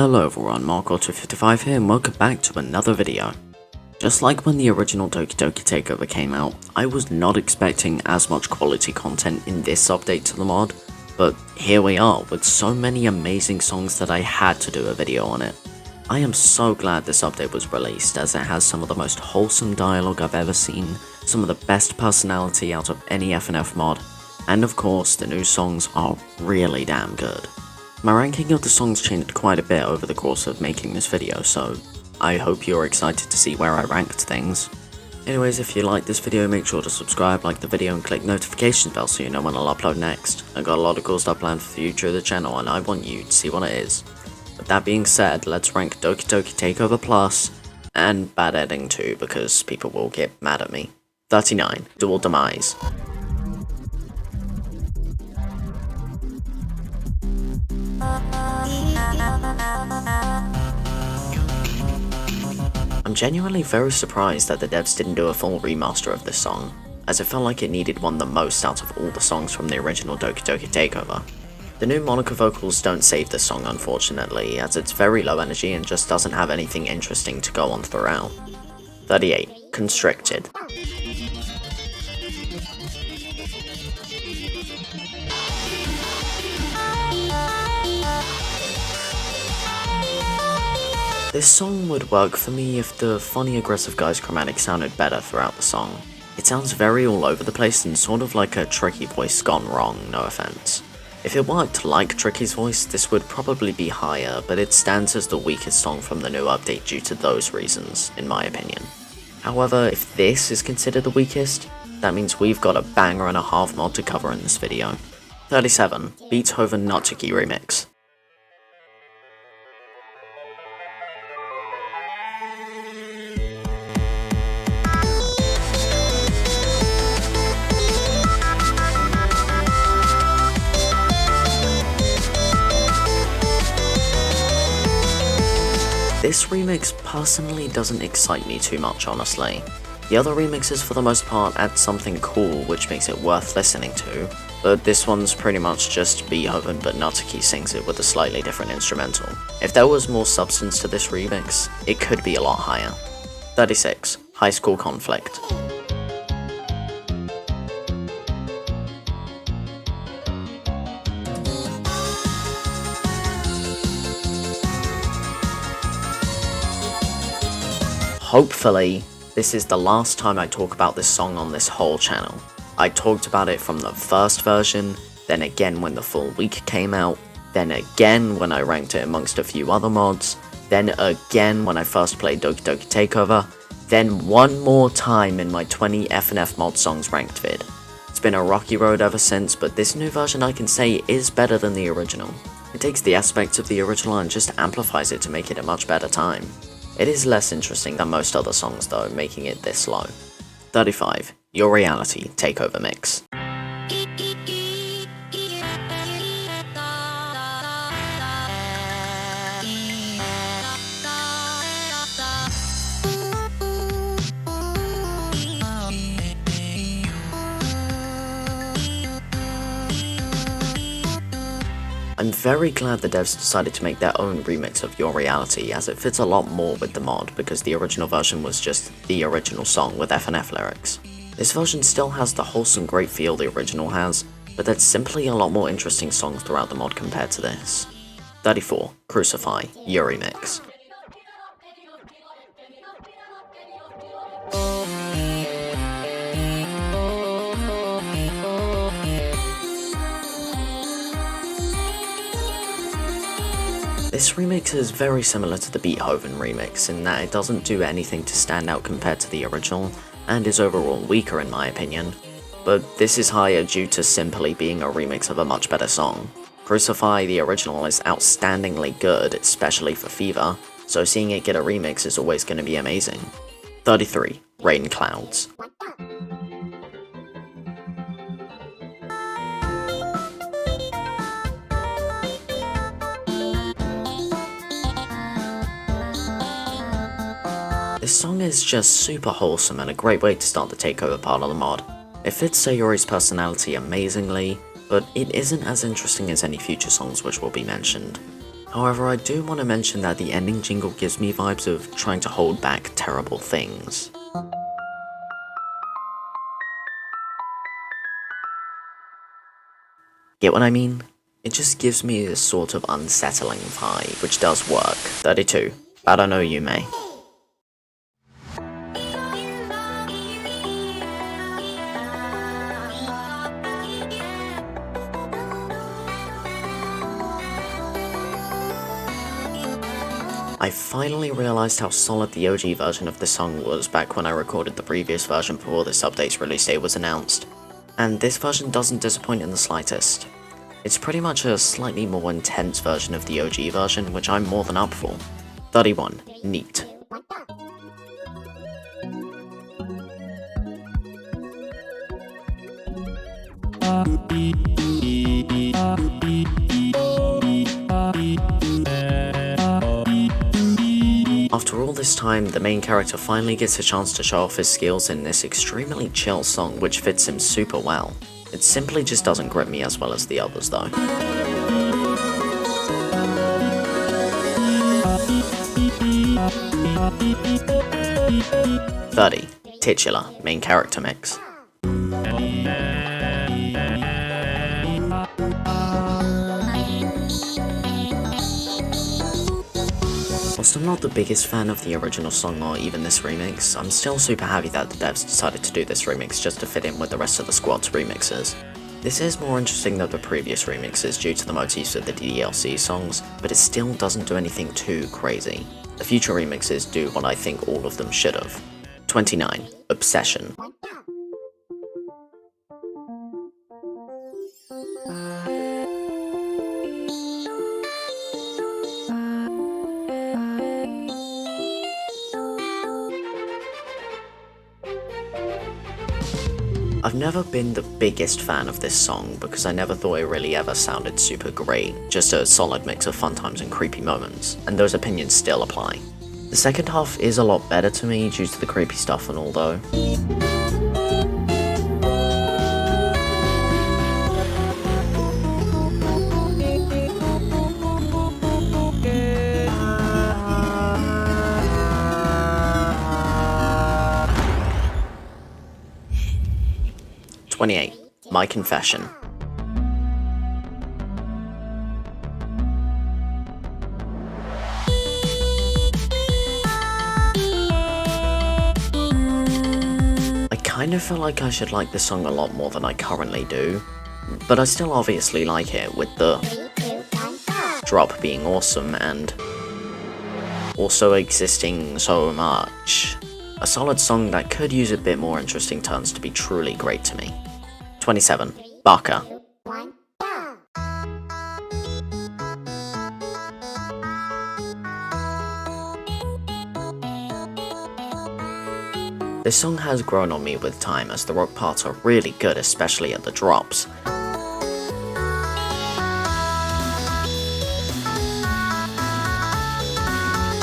Hello everyone, Markov255 here and welcome back to another video. Just like when the original Doki Doki Takeover came out, I was not expecting as much quality content in this update to the mod, but here we are with so many amazing songs that I had to do a video on it. I am so glad this update was released as it has some of the most wholesome dialogue I've ever seen, some of the best personality out of any FNF mod, and of course the new songs are really damn good. My ranking of the songs changed quite a bit over the course of making this video, so I hope you're excited to see where I ranked things. Anyways, if you like this video, make sure to subscribe, like the video and click notification bell so you know when I'll upload next. I got a lot of cool stuff planned for the future of the channel and I want you to see what it is. With that being said, let's rank Doki Doki Takeover Plus and Bad Ending 2 because people will get mad at me. 39. Dual Demise. I'm genuinely very surprised that the devs didn't do a full remaster of this song, as it felt like it needed one the most out of all the songs from the original Doki Doki Takeover. The new Monica vocals don't save this song unfortunately, as it's very low energy and just doesn't have anything interesting to go on throughout. 38. Constricted. This song would work for me if the funny aggressive guy's chromatic sounded better throughout the song. It sounds very all over the place and sort of like a Tricky voice gone wrong, no offense. If it worked like Tricky's voice, this would probably be higher, but it stands as the weakest song from the new update due to those reasons, in my opinion. However, if this is considered the weakest, that means we've got a banger and a half mod to cover in this video. 37. Beats Hoven Nutsuki Remix. This remix personally doesn't excite me too much, honestly. The other remixes for the most part add something cool which makes it worth listening to, but this one's pretty much just Beethoven but Nutsuki sings it with a slightly different instrumental. If there was more substance to this remix, it could be a lot higher. 36. High School Conflict. Hopefully, this is the last time I talk about this song on this whole channel. I talked about it from the first version, then again when the full week came out, then again when I ranked it amongst a few other mods, then again when I first played Doki Doki Takeover, then one more time in my 20 FNF mod songs ranked vid. It's been a rocky road ever since, but this new version I can say is better than the original. It takes the aspects of the original and just amplifies it to make it a much better time. It is less interesting than most other songs though, making it this low. 35. Your Reality Takeover Mix. I'm very glad the devs decided to make their own remix of Your Reality, as it fits a lot more with the mod because the original version was just the original song with FNF lyrics. This version still has the wholesome great feel the original has, but there's simply a lot more interesting songs throughout the mod compared to this. 34. Crucify, Your Remix. This remix is very similar to the Beethoven remix in that it doesn't do anything to stand out compared to the original, and is overall weaker in my opinion, but this is higher due to simply being a remix of a much better song. Crucify, the original, is outstandingly good, especially for Fever, so seeing it get a remix is always going to be amazing. 33. Rain Clouds. This song is just super wholesome and a great way to start the takeover part of the mod. It fits Sayori's personality amazingly, but it isn't as interesting as any future songs which will be mentioned. However, I do want to mention that the ending jingle gives me vibes of trying to hold back terrible things. Get what I mean? It just gives me this sort of unsettling vibe, which does work. 32. But I know you may. I finally realised how solid the OG version of this song was back when I recorded the previous version before this update's release date was announced. And this version doesn't disappoint in the slightest. It's pretty much a slightly more intense version of the OG version, which I'm more than up for. 31. Neat. After all this time, the main character finally gets a chance to show off his skills in this extremely chill song, which fits him super well. It simply just doesn't grip me as well as the others though. "30. Titular, main character mix. Whilst I'm not the biggest fan of the original song or even this remix, I'm still super happy that the devs decided to do this remix just to fit in with the rest of the squad's remixes. This is more interesting than the previous remixes due to the motifs of the DLC songs, but it still doesn't do anything too crazy. The future remixes do what I think all of them should have. 29. Obsession. I've never been the biggest fan of this song because I never thought it really ever sounded super great, just a solid mix of fun times and creepy moments, and those opinions still apply. The second half is a lot better to me due to the creepy stuff and all though. "28. My Confession." I kind of feel like I should like this song a lot more than I currently do, but I still obviously like it, with the drop being awesome and also existing so much. A solid song that could use a bit more interesting turns to be truly great to me. 27. Bucko. This song has grown on me with time as the rock parts are really good, especially at the drops.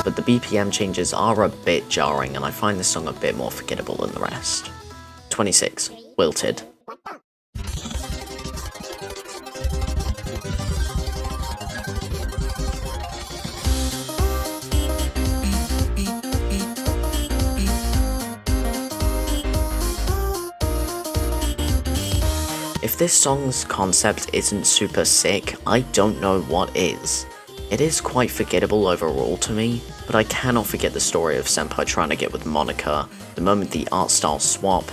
But the BPM changes are a bit jarring and I find this song a bit more forgettable than the rest. 26. Wilted. If this song's concept isn't super sick, I don't know what is. It is quite forgettable overall to me, but I cannot forget the story of Senpai trying to get with Monica, the moment the art styles swap,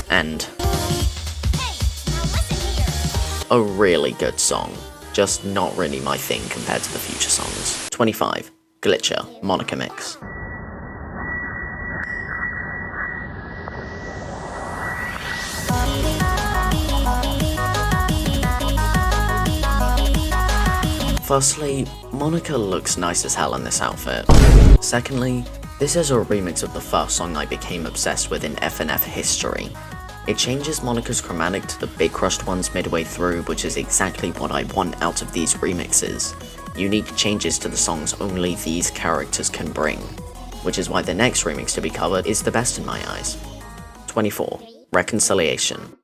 and a really good song, just not really my thing compared to the future songs. 25. Glitcher, Monica mix. Firstly, Monica looks nice as hell in this outfit. Secondly, this is a remix of the first song I became obsessed with in FNF history. It changes Monica's chromatic to the big crushed ones midway through, which is exactly what I want out of these remixes. Unique changes to the songs only these characters can bring, which is why the next remix to be covered is the best in my eyes. 24. Reconciliation.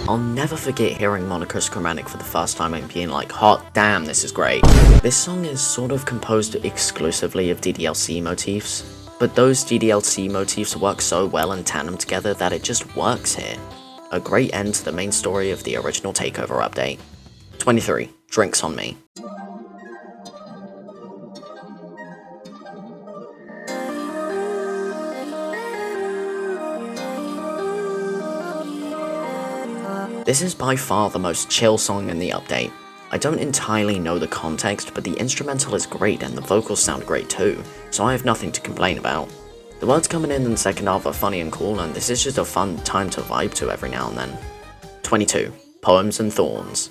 I'll never forget hearing Monica's Chromatic for the first time and being like, hot damn, this is great. This song is sort of composed exclusively of DDLC motifs, but those DDLC motifs work so well in tandem together that it just works here. A great end to the main story of the original Takeover update. 23. Drinks on Me. This is by far the most chill song in the update. I don't entirely know the context, but the instrumental is great and the vocals sound great too, so I have nothing to complain about. The words coming in the second half are funny and cool, and this is just a fun time to vibe to every now and then. 22. Poems and Thorns.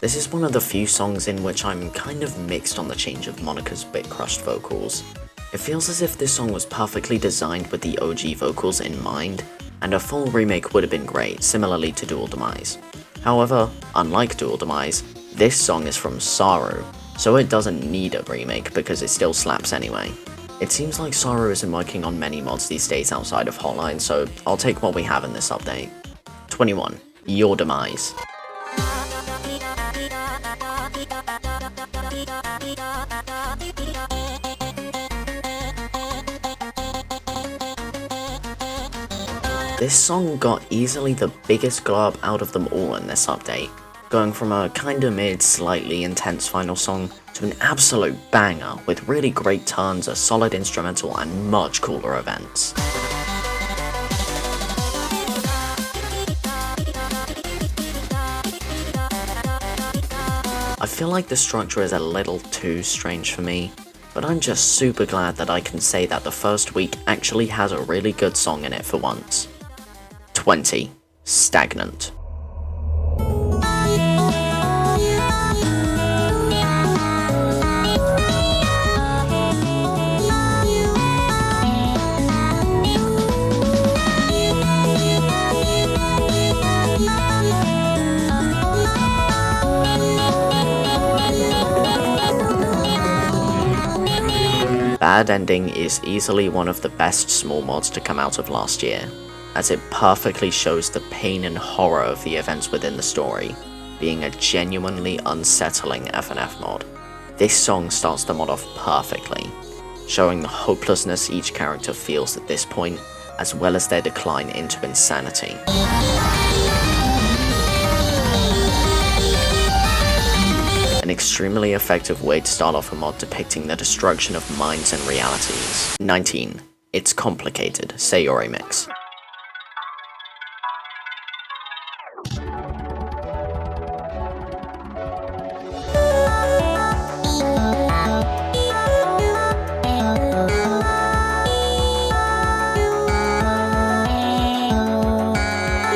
This is one of the few songs in which I'm kind of mixed on the change of Monica's bit crushed vocals. It feels as if this song was perfectly designed with the OG vocals in mind, and a full remake would have been great, similarly to Dual Demise. However, unlike Dual Demise, this song is from Saru, so it doesn't need a remake because it still slaps anyway. It seems like Saru isn't working on many mods these days outside of Hotline, so I'll take what we have in this update. 21. Your Demise. This song got easily the biggest glow up out of them all in this update, going from a kinda mid, slightly intense final song to an absolute banger with really great turns, a solid instrumental, and much cooler events. I feel like the structure is a little too strange for me, but I'm just super glad that I can say that the first week actually has a really good song in it for once. 20. Stagnant. Bad Ending is easily one of the best small mods to come out of last year, as it perfectly shows the pain and horror of the events within the story, being a genuinely unsettling FNF mod. This song starts the mod off perfectly, showing the hopelessness each character feels at this point, as well as their decline into insanity. An extremely effective way to start off a mod depicting the destruction of minds and realities. 19. It's Complicated, Sayori Mix.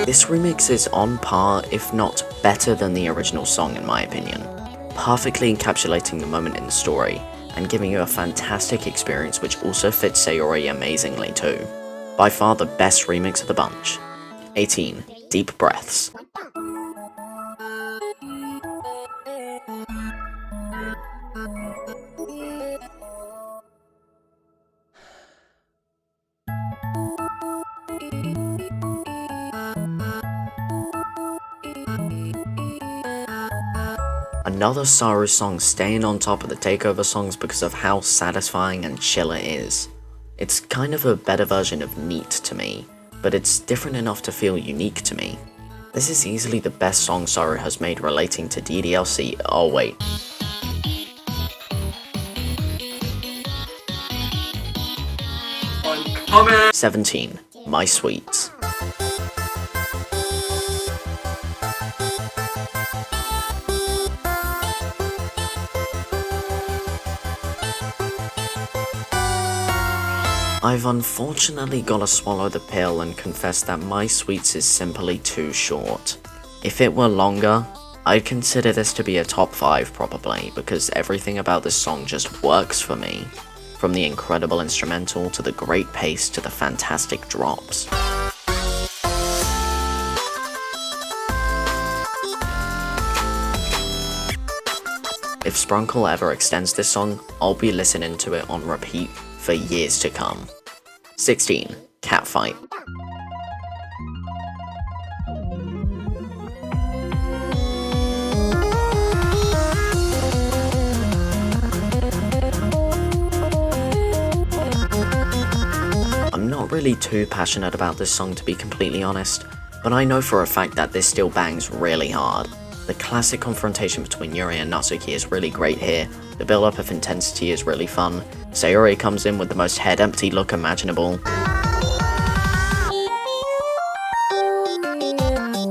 This remix is on par, if not better than the original song in my opinion, perfectly encapsulating the moment in the story, and giving you a fantastic experience which also fits Sayori amazingly too. By far the best remix of the bunch. 18. Deep Breaths. Another Saru song staying on top of the takeover songs because of how satisfying and chill it is. It's kind of a better version of Neat to me, but it's different enough to feel unique to me. This is easily the best song Saru has made relating to DDLC. Oh wait. I'm 17. My Sweets. I've unfortunately gotta swallow the pill and confess that My Sweets is simply too short. If it were longer, I'd consider this to be a top 5 probably, because everything about this song just works for me. From the incredible instrumental to the great pace to the fantastic drops. It if Sprunkle ever extends this song, I'll be listening to it on repeat for years to come. 16. Catfight. I'm not really too passionate about this song, to be completely honest, but I know for a fact that this still bangs really hard. The classic confrontation between Yuri and Natsuki is really great here, the build-up of intensity is really fun, Sayori comes in with the most head-empty look imaginable.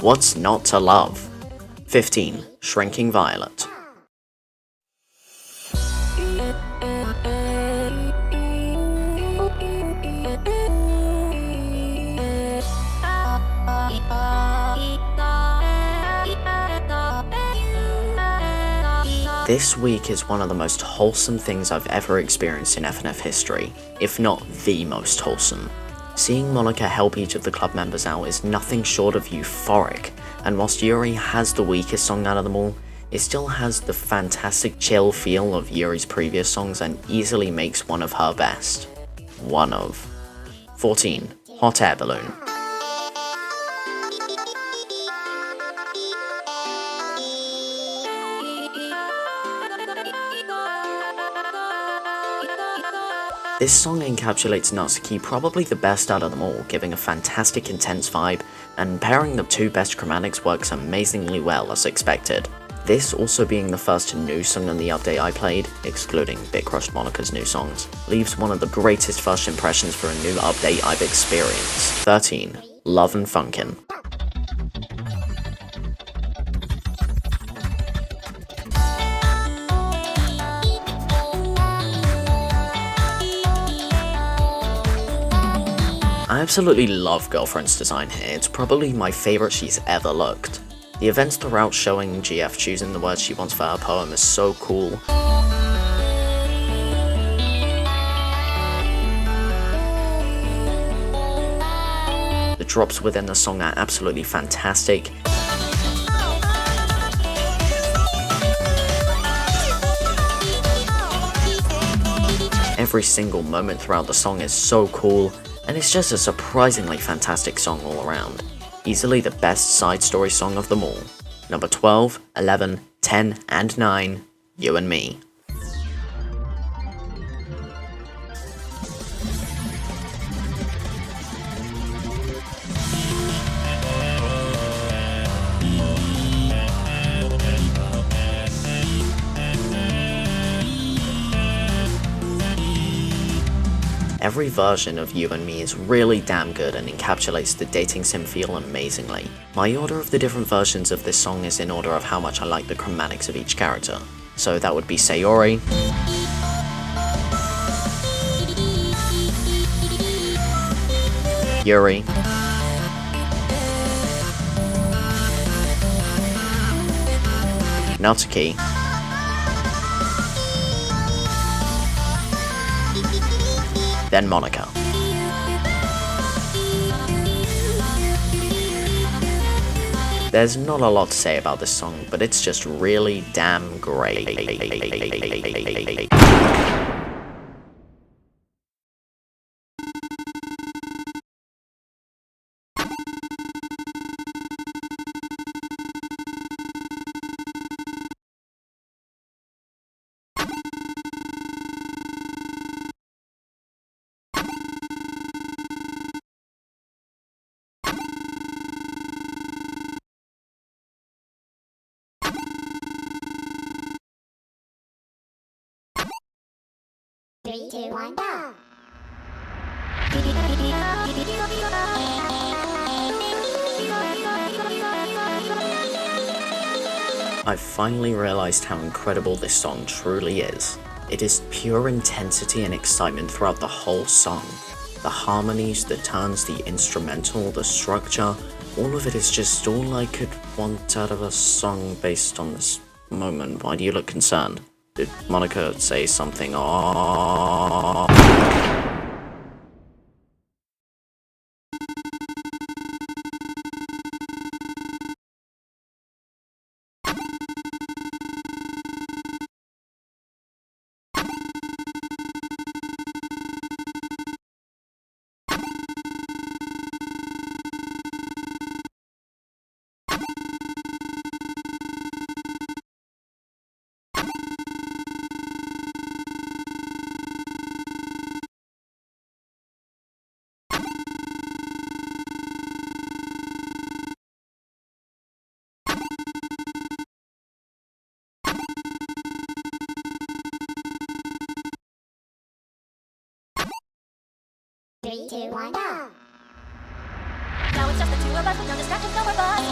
What's not to love? 15. Shrinking Violet. This week is one of the most wholesome things I've ever experienced in FNF history, if not the most wholesome. Seeing Monika help each of the club members out is nothing short of euphoric, and whilst Yuri has the weakest song out of them all, it still has the fantastic chill feel of Yuri's previous songs and easily makes one of her best. 14. Hot Air Balloon. This song encapsulates Natsuki probably the best out of them all, giving a fantastic intense vibe, and pairing the two best chromatics works amazingly well as expected. This also being the first new song on the update I played, excluding Bit Crushed Monika's new songs, leaves one of the greatest first impressions for a new update I've experienced. 13. Love and Funkin'. I absolutely love Girlfriend's design here, it's probably my favourite she's ever looked. The events throughout showing GF choosing the words she wants for her poem is so cool. The drops within the song are absolutely fantastic. Every single moment throughout the song is so cool, and it's just a surprisingly fantastic song all around. Easily the best side story song of them all. Number 12, 11, 10, and 9, You and Me. Every version of You and Me is really damn good and encapsulates the dating sim feel amazingly. My order of the different versions of this song is in order of how much I like the chromatics of each character. So that would be Sayori, Yuri, Natsuki, then Monika. There's not a lot to say about this song, but it's just really damn great. Three, two, one, go! I've finally realised how incredible this song truly is. It is pure intensity and excitement throughout the whole song. The harmonies, the turns, the instrumental, the structure, all of it is just all I could want out of a song based on this moment. Why do you look concerned? Did Monika say something? 3, 2, 1, go! Now it's just the two of us with no distractions, no robust.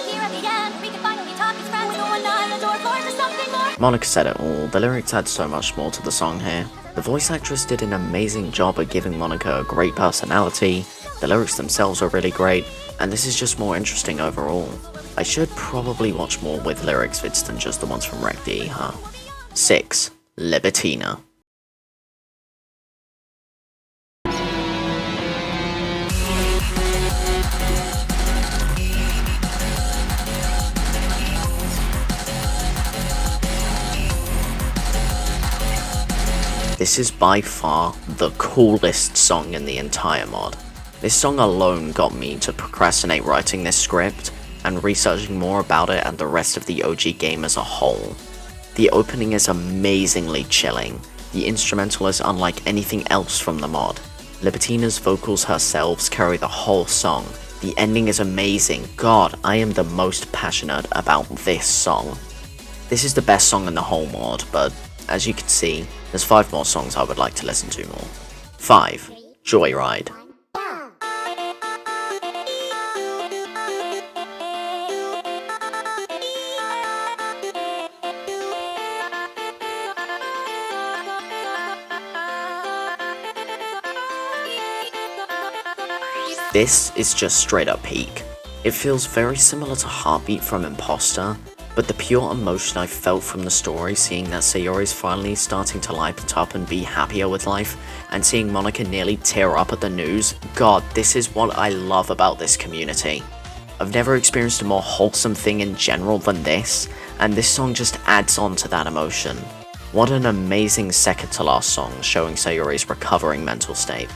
Here at the end, we can finally talk as friends. No one eye, the door floors to something more. Monica said it all, the lyrics add so much more to the song here. The voice actress did an amazing job at giving Monica a great personality, the lyrics themselves are really great, and this is just more interesting overall. I should probably watch more with lyrics vids than just the ones from RANKIN, huh? 6. Libertina. This is by far the coolest song in the entire mod. This song alone got me to procrastinate writing this script and researching more about it and the rest of the OG game as a whole. The opening is amazingly chilling. The instrumental is unlike anything else from the mod. Libertina's vocals herself carry the whole song. The ending is amazing. God, I am the most passionate about this song. This is the best song in the whole mod, but as you can see, there's 5 more songs I would like to listen to more. 5. Joyride. This is just straight up peak. It feels very similar to Heartbeat from Imposter, but the pure emotion I felt from the story, seeing that Sayori's finally starting to light up and be happier with life, and seeing Monica nearly tear up at the news, God, this is what I love about this community. I've never experienced a more wholesome thing in general than this, and this song just adds on to that emotion. What an amazing second to last song showing Sayori's recovering mental state.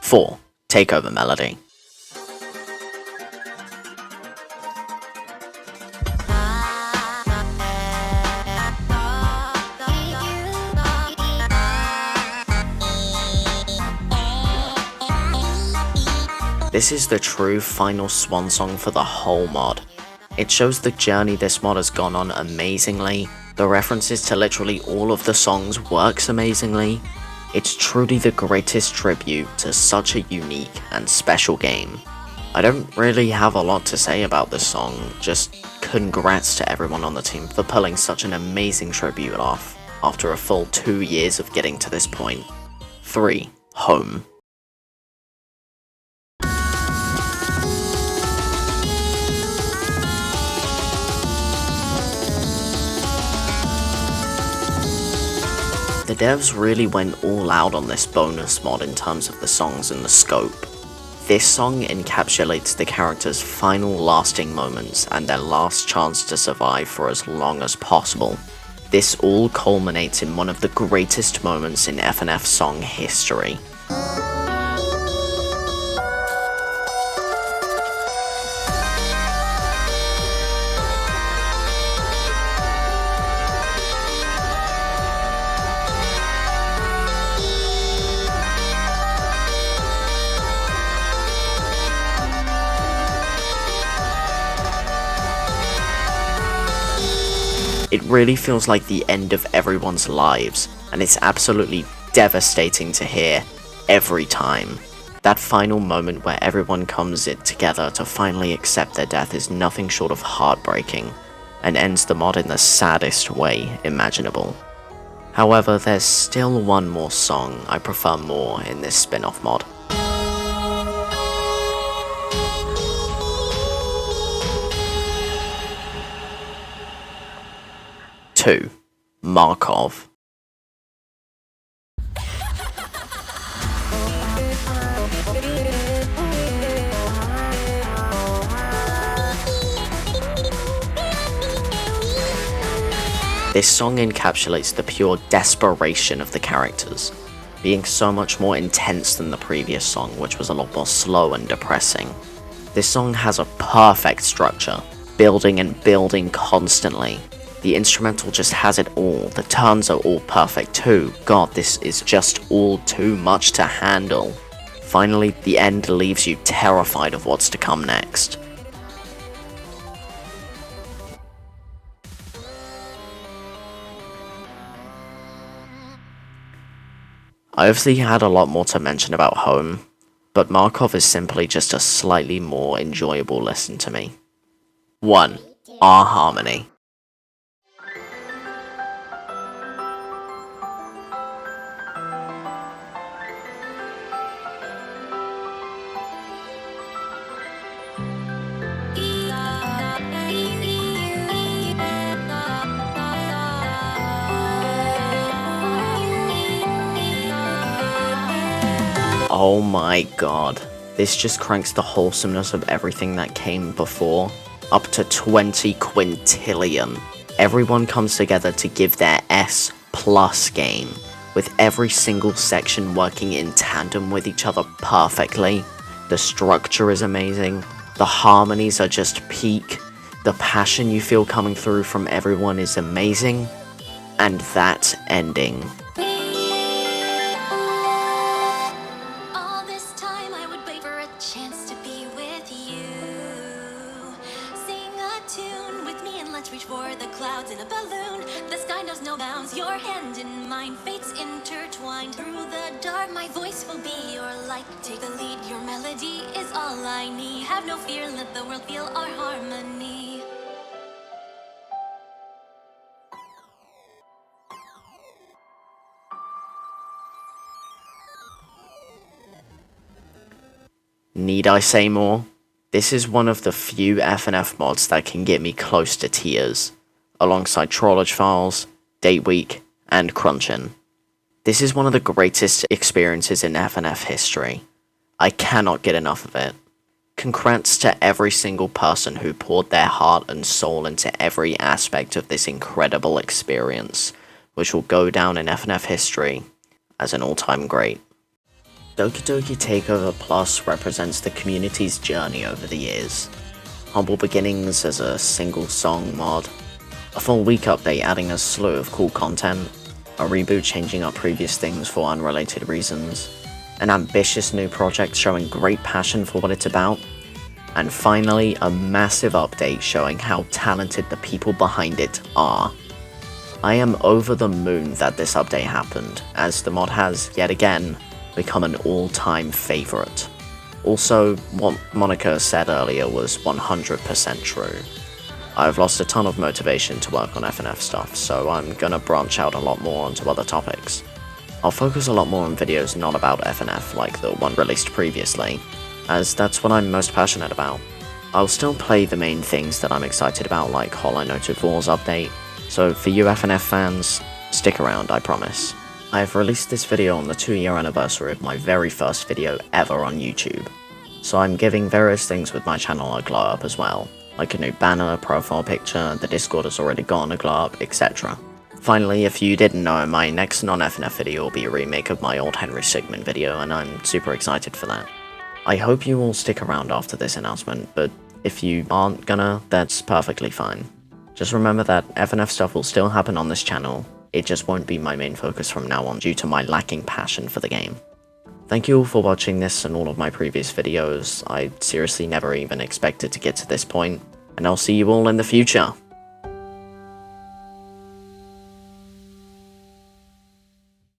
4. Takeover Melody. This is the true final swan song for the whole mod. It shows the journey this mod has gone on amazingly, the references to literally all of the songs works amazingly. It's truly the greatest tribute to such a unique and special game. I don't really have a lot to say about this song, just congrats to everyone on the team for pulling such an amazing tribute off, after a full 2 years of getting to this point. 3. Home. The devs really went all out on this bonus mod in terms of the songs and the scope. This song encapsulates the characters' final lasting moments and their last chance to survive for as long as possible. This all culminates in one of the greatest moments in FNF song history. It really feels like the end of everyone's lives, and it's absolutely devastating to hear every time. That final moment where everyone comes it together to finally accept their death is nothing short of heartbreaking, and ends the mod in the saddest way imaginable. However, there's still one more song I prefer more in this spin-off mod. 2. Markov. This song encapsulates the pure desperation of the characters, being so much more intense than the previous song, which was a lot more slow and depressing. This song has a perfect structure, building and building constantly. The instrumental just has it all, the turns are all perfect too. God, this is just all too much to handle. Finally, the end leaves you terrified of what's to come next. I obviously had a lot more to mention about Home, but Markov is simply just a slightly more enjoyable listen to me. 1. Our harmony. Oh my god, this just cranks the wholesomeness of everything that came before up to 20 quintillion. Everyone comes together to give their S+ game, with every single section working in tandem with each other perfectly. The structure is amazing, the harmonies are just peak, the passion you feel coming through from everyone is amazing, and that ending. All this time I would wait for a chance to be with you. Sing a tune with me and let's reach for the clouds in a balloon. The sky knows no bounds, your hand in mine, fates intertwined. Through the dark, my voice will be your light. Take the lead, your melody is all I need. Have no fear, let the world feel our harmony. Need I say more? This is one of the few FNF mods that can get me close to tears, alongside Trollage Files, Date Week, and Crunchin'. This is one of the greatest experiences in FNF history. I cannot get enough of it. Congrats to every single person who poured their heart and soul into every aspect of this incredible experience, which will go down in FNF history as an all-time great. Doki Doki Takeover Plus represents the community's journey over the years. Humble beginnings as a single song mod, a full week update adding a slew of cool content, a reboot changing up previous things for unrelated reasons, an ambitious new project showing great passion for what it's about, and finally a massive update showing how talented the people behind it are. I am over the moon that this update happened, as the mod has, yet again, become an all-time favourite. Also, what Monica said earlier was 100% true. I've lost a ton of motivation to work on FNF stuff, so I'm gonna branch out a lot more onto other topics. I'll focus a lot more on videos not about FNF like the one released previously, as that's what I'm most passionate about. I'll still play the main things that I'm excited about like Hollow Knight of War's update, so for you FNF fans, stick around, I promise. I have released this video on the 2-year anniversary of my very first video ever on YouTube, so I'm giving various things with my channel a glow up as well, like a new banner, profile picture, the Discord has already gotten a glow up, etc. Finally, if you didn't know, my next non-FNF video will be a remake of my old Henry Sigmund video, and I'm super excited for that. I hope you all stick around after this announcement, but if you aren't gonna, that's perfectly fine. Just remember that FNF stuff will still happen on this channel, it just won't be my main focus from now on due to my lacking passion for the game. Thank you all for watching this and all of my previous videos, I seriously never even expected to get to this point, and I'll see you all in the future.